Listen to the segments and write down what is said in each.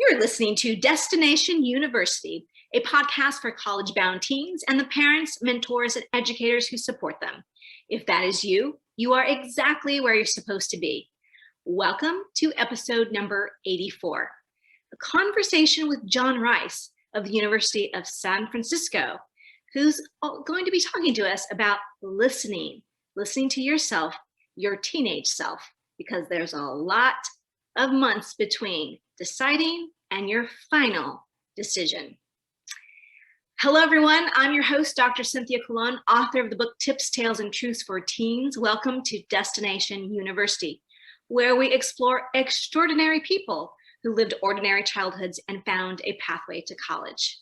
You're listening to Destination University, a podcast for college-bound teens and the parents, mentors, and educators who support them. If that is you, you are exactly where you're supposed to be. Welcome to episode number 84, a conversation with Jon Rice of the University of San Francisco, who's going to be talking to us about listening to yourself, your teenage self, because there's a lot of months between deciding and your final decision. Hello, everyone. I'm your host, Dr. Cynthia Colon, author of the book Tips, Tales, and Truths for Teens. Welcome to Destination University, where we explore extraordinary people who lived ordinary childhoods and found a pathway to college.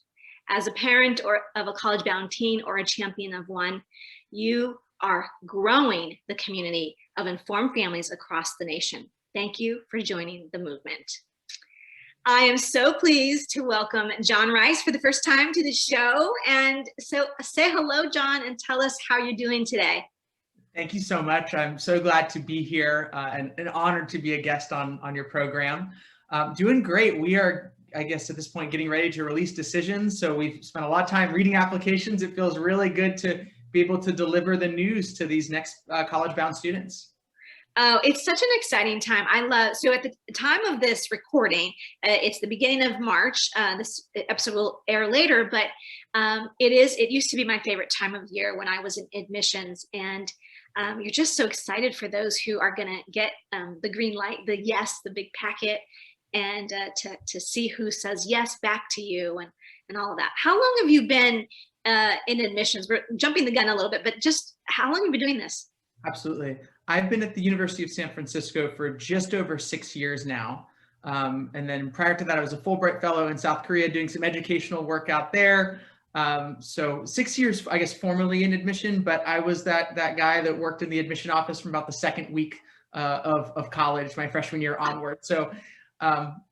As a parent of a college-bound teen or a champion of one, you are growing the community of informed families across the nation. Thank you for joining the movement. I am so pleased to welcome Jon Rice for the first time to the show. And so say hello, Jon, and tell us how you're doing today. Thank you so much. I'm so glad to be here and honored to be a guest on your program. Doing great. We are, I guess, at this point, getting ready to release decisions. So we've spent a lot of time reading applications. It feels really good to be able to deliver the news to these next college-bound students. Oh, it's such an exciting time. So at the time of this recording, it's the beginning of March. This episode will air later, but it used to be my favorite time of year when I was in admissions. And you're just so excited for those who are gonna get the green light, the yes, the big packet, and to see who says yes back to you and all of that. How long have you been in admissions? We're jumping the gun a little bit, but just how long have you been doing this? Absolutely. I've been at the University of San Francisco for just over 6 years now. And then prior to that, I was a Fulbright fellow in South Korea doing some educational work out there. So 6 years, I guess, formally in admission, but I was that guy that worked in the admission office from about the second week of college, my freshman year onward. So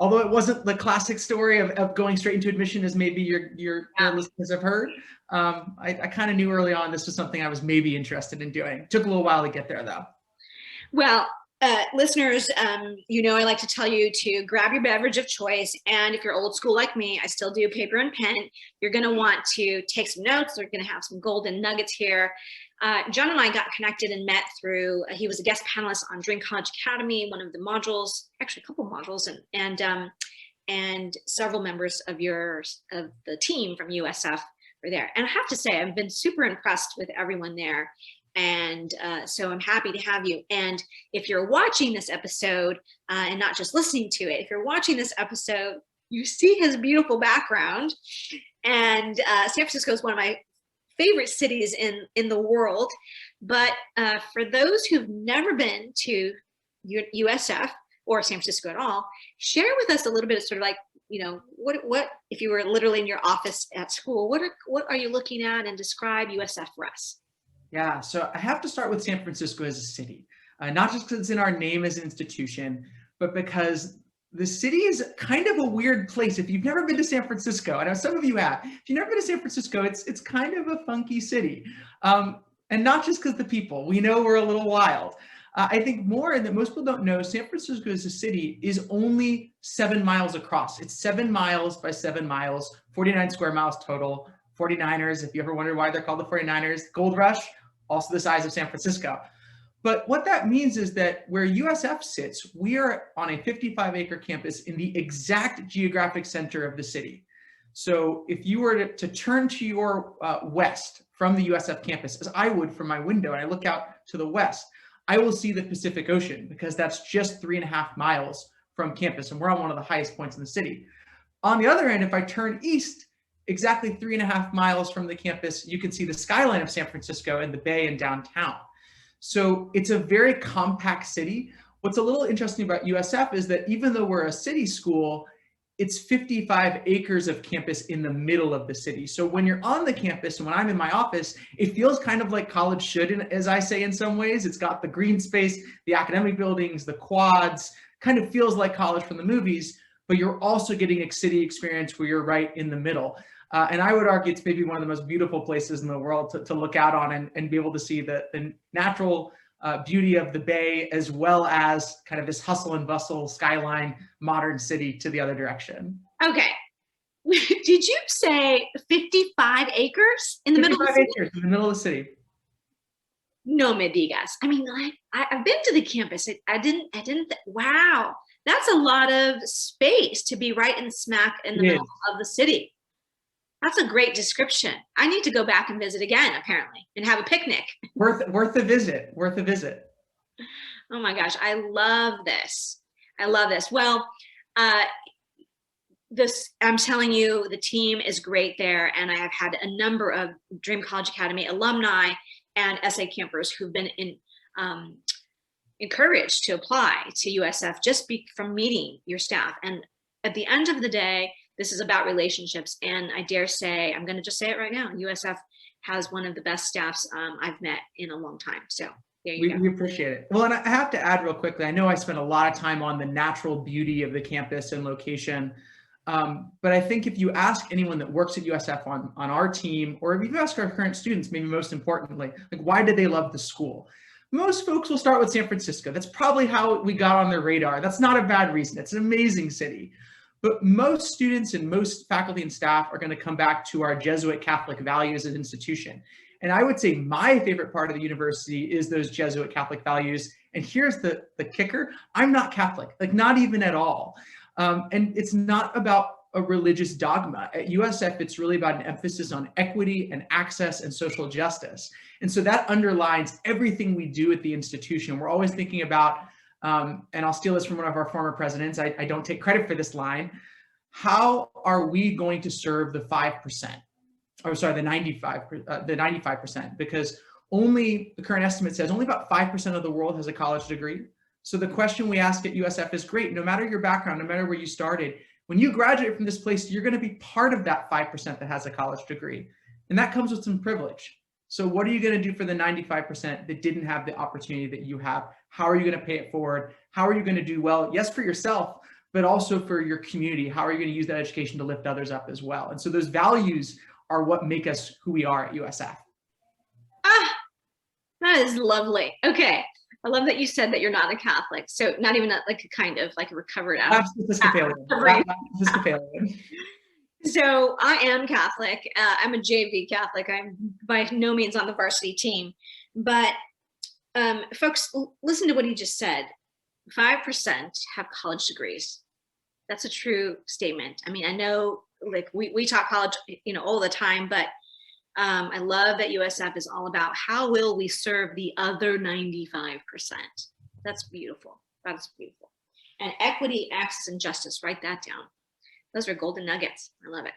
although it wasn't the classic story of going straight into admission as maybe your listeners have heard, I kind of knew early on this was something I was maybe interested in doing. It took a little while to get there, though. Well, listeners, I like to tell you to grab your beverage of choice. And if you're old school like me, I still do paper and pen. You're going to want to take some notes. We're going to have some golden nuggets here. Jon and I got connected and met through, he was a guest panelist on Dream College Academy, one of the modules, actually a couple modules, and several members of the team from USF were there. And I have to say, I've been super impressed with everyone there. And so I'm happy to have you. And if you're watching this episode and not just listening to it, if you're watching this episode, you see his beautiful background. And San Francisco is one of my favorite cities in the world. But for those who've never been to USF or San Francisco at all, share with us a little bit of sort of like, what if you were literally in your office at school, what are you looking at, and describe USF for us? Yeah, so I have to start with San Francisco as a city, not just because it's in our name as an institution, but because the city is kind of a weird place. If you've never been to San Francisco, I know some of you have, if you've never been to San Francisco, it's kind of a funky city. And not just because the people, we know we're a little wild. I think more, and that most people don't know, San Francisco as a city is only 7 miles across. It's 7 miles by 7 miles, 49 square miles total. 49ers, if you ever wonder why they're called the 49ers, Gold Rush, also the size of San Francisco. But what that means is that where USF sits, we are on a 55-acre campus in the exact geographic center of the city. So if you were to turn to your west from the USF campus, as I would from my window, and I look out to the west, I will see the Pacific Ocean, because that's just 3.5 miles from campus, and we're on one of the highest points in the city. On the other hand, if I turn east, exactly 3.5 miles from the campus, you can see the skyline of San Francisco and the bay and downtown. So it's a very compact city. What's a little interesting about USF is that even though we're a city school, it's 55 acres of campus in the middle of the city. So when you're on the campus and when I'm in my office, it feels kind of like college should, as I say, in some ways. It's got the green space, the academic buildings, the quads, kind of feels like college from the movies, but you're also getting a city experience where you're right in the middle. And I would argue it's maybe one of the most beautiful places in the world to look out on and be able to see the natural beauty of the Bay, as well as kind of this hustle and bustle skyline modern city to the other direction. Okay. Did you say 55 acres in the middle of the city? 55 acres in the middle of the city. No me digas. I mean, like, I've been to the campus. Wow. That's a lot of space to be right in smack in the middle of the city. That's a great description. I need to go back and visit again, apparently, and have a picnic. Worth a visit. Worth a visit. Oh my gosh, I love this. I love this. Well, I'm telling you, the team is great there, and I have had a number of Dream College Academy alumni and SA campers who've been encouraged to apply to USF just from meeting your staff. And at the end of the day, this is about relationships. And I dare say, I'm going to just say it right now, USF has one of the best staffs I've met in a long time. So there you go. We appreciate it. Well, and I have to add real quickly, I know I spent a lot of time on the natural beauty of the campus and location. But I think if you ask anyone that works at USF on our team, or if you ask our current students, maybe most importantly, like, why did they love the school? Most folks will start with San Francisco. That's probably how we got on their radar. That's not a bad reason. It's an amazing city. But most students and most faculty and staff are going to come back to our Jesuit Catholic values as an institution. And I would say my favorite part of the university is those Jesuit Catholic values. And here's the kicker. I'm not Catholic, like not even at all. And it's not about a religious dogma. At USF, it's really about an emphasis on equity and access and social justice. And so that underlines everything we do at the institution. We're always thinking about, and I'll steal this from one of our former presidents, I don't take credit for this line, how are we going to serve the 5%? Or sorry, the 95%, because only, the current estimate says only about 5% of the world has a college degree. So the question we ask at USF is, great, no matter your background, no matter where you started, when you graduate from this place, you're going to be part of that 5% that has a college degree. And that comes with some privilege. So what are you going to do for the 95% that didn't have the opportunity that you have? How are you going to pay it forward? How are you going to do well? Yes, for yourself, but also for your community. How are you going to use that education to lift others up as well? And so those values are what make us who we are at USF. Ah, that is lovely. Okay. I love that you said that you're not a Catholic. So not even like a kind of like a recovered out. Episcopalian. So I am Catholic. I'm a JV Catholic. I'm by no means on the varsity team. But folks, listen to what he just said. 5% have college degrees. That's a true statement. I mean, I know like we talk college, all the time, but I love that USF is all about how will we serve the other 95%. That's beautiful. That's beautiful. And equity, access, and justice, write that down. Those are golden nuggets. I love it.